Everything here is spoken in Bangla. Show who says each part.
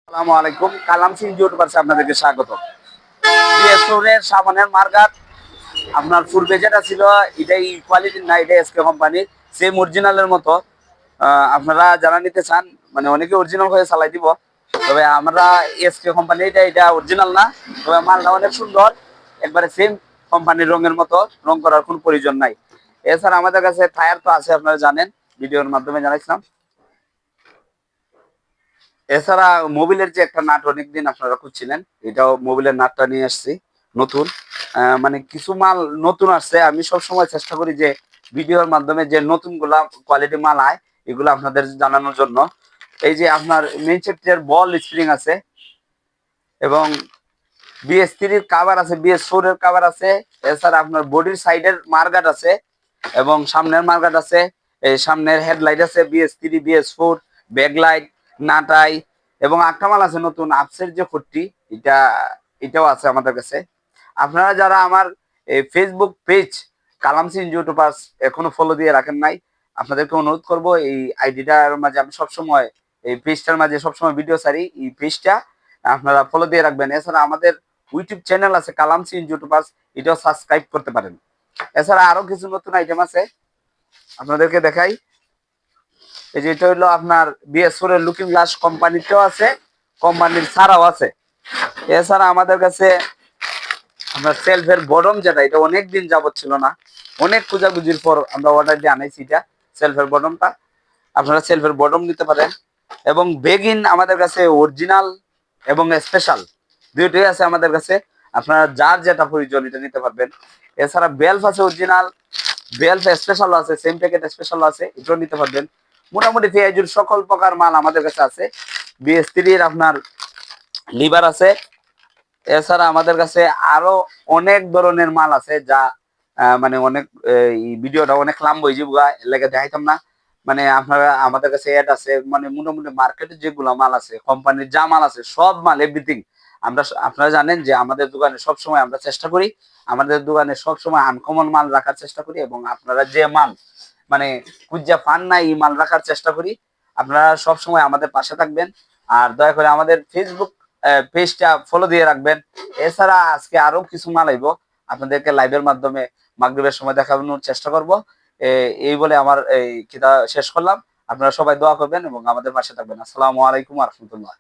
Speaker 1: আসসালামু আলাইকুম। কালাম সিং ইউটিউবার্সে আপনাদেরকে স্বাগত। বিএস4 এর সামনের মার্কার আপনার পূর্বে যেটা ছিল এটাই কোয়ালিটির না, এটা এসকে কোম্পানির সেম অরিজিনালের মতো। আপনারা যারা নিতে চান মানে অনেকে অরিজিনাল হয়ে চালাই দিব, তবে আমরা এসকে কোম্পানি এটা অরিজিনাল না, তবে মালটা অনেক সুন্দর, একবারে সেম কোম্পানির রঙের মতো, রং করার কোনো প্রয়োজন নাই। এছাড়া আমাদের কাছে টায়ার তো আছে, আপনারা জানেন, ভিডিওর মাধ্যমে জানাইছিলাম। এছাড়া মোবিলের যে একটা নাট অনেকদিন আপনারা খুঁজছিলেন, এটাও মোবিলের নাটটা নিয়ে আসছি নতুন। মানে কিছু মাল নতুন আসছে, আমি সব সময় চেষ্টা করি যে ভিডিওর মাধ্যমে যে নতুন গুলা কোয়ালিটি মাল আয় এগুলো আপনাদের জানানোর জন্য। এই যে আপনার মেইন সেফটির বল স্প্রিং আছে, এবং বিএস3 কাভার আছে, বিএস4 এর কাভার আছে। এছাড়া আপনার বডির সাইডের মার্গাট আছে এবং সামনের মার্গাট আছে। এই সামনের হেডলাইট আছে বিএস3, বিএস4, ব্যাকলাইট, নাটাই এবং একটা মাল আছে নতুন আপসের যে ফুটটি, এটা এটাও আছে আমাদের কাছে। আপনারা যারা আমার এই ফেসবুক পেজ কালাম সিং ইউটিউবার্স এখনো ফলো দিয়ে রাখেন নাই, আপনাদেরকে অনুরোধ করব এই আইডিটার মাঝে আমি সবসময় এই পেজটার মাঝে সবসময় ভিডিও ছাড়ি, এই পেজটা আপনারা ফলো দিয়ে রাখবেন। এছাড়া আমাদের ইউটিউব চ্যানেল আছে কালাম সিং ইউটিউবার্স, এটাও সাবস্ক্রাইব করতে পারেন। এছাড়া আরো কিছু নতুন আইটেম আছে, আপনাদেরকে দেখাই। এই যে এটা হলো আপনার বিএস4 এর লুকিং গ্লাস, কোম্পানিতেও আছে, কোম্পানির ছাড়াও আছে। এছাড়া আমাদের কাছে আমরা সেলফের বটম, যেটা এটা অনেক দিন যাবত ছিল না, অনেক খোঁজাখুঁজির পর আমরা অর্ডার দিয়ে আনাইছি এটা, সেলফের বটমটা। আপনারা সেলফের বটম নিতে পারেন। এবং বেগিন আমাদের কাছে অরিজিনাল এবং স্পেশাল দুইটাই আছে আমাদের কাছে, আপনারা যার যেটা প্রয়োজন এটা নিতে পারবেন। এছাড়া বেলফ আছে অরিজিনাল, বেলফ স্পেশাল আছে, সেম প্যাকেট স্পেশাল আছে, এটাও নিতে পারবেন। মোটামুটি পেঁয়াজুর সকল প্রকার মাল আমাদের কাছে আছে। বিএস3 আপনার লিভার আছে। এছাড়া আমাদের কাছে আরো অনেক ধরনের মাল আছে, যা মানে অনেক এই ভিডিওটা অনেক লম্বা হয়ে যাবে, লেগে দেখাইতাম না। মানে আপনারা আমাদের কাছে অ্যাড আছে, মানে মোটামুটি মার্কেটে যেগুলো মাল আছে, কোম্পানির যা মাল আছে, সব মাল এভরিথিং আমরা, আপনারা জানেন যে আমাদের দোকানে সব সময় আমরা চেষ্টা করি, আমাদের দোকানে সব সময় আনকমন মাল রাখার চেষ্টা করি, এবং আপনারা যে মাল মানে কুজ্জা পান না এই মাল রাখার চেষ্টা করি। আপনারা সব সময় আমাদের পাশে থাকবেন, আর দয়া করে আমাদের ফেসবুক পেজটা ফলো দিয়ে রাখবেন। এছাড়া আজকে আরো কিছু মাল আইব, আপনাদেরকে লাইভের মাধ্যমে মাগরিবের সময় দেখানোর চেষ্টা করব। এই বলে আমার এই কিতা শেষ করলাম। আপনারা সবাই দোয়া করবেন এবং আমাদের পাশে থাকবেন। আসসালামু আলাইকুম ওয়া রাহমাতুল্লাহ।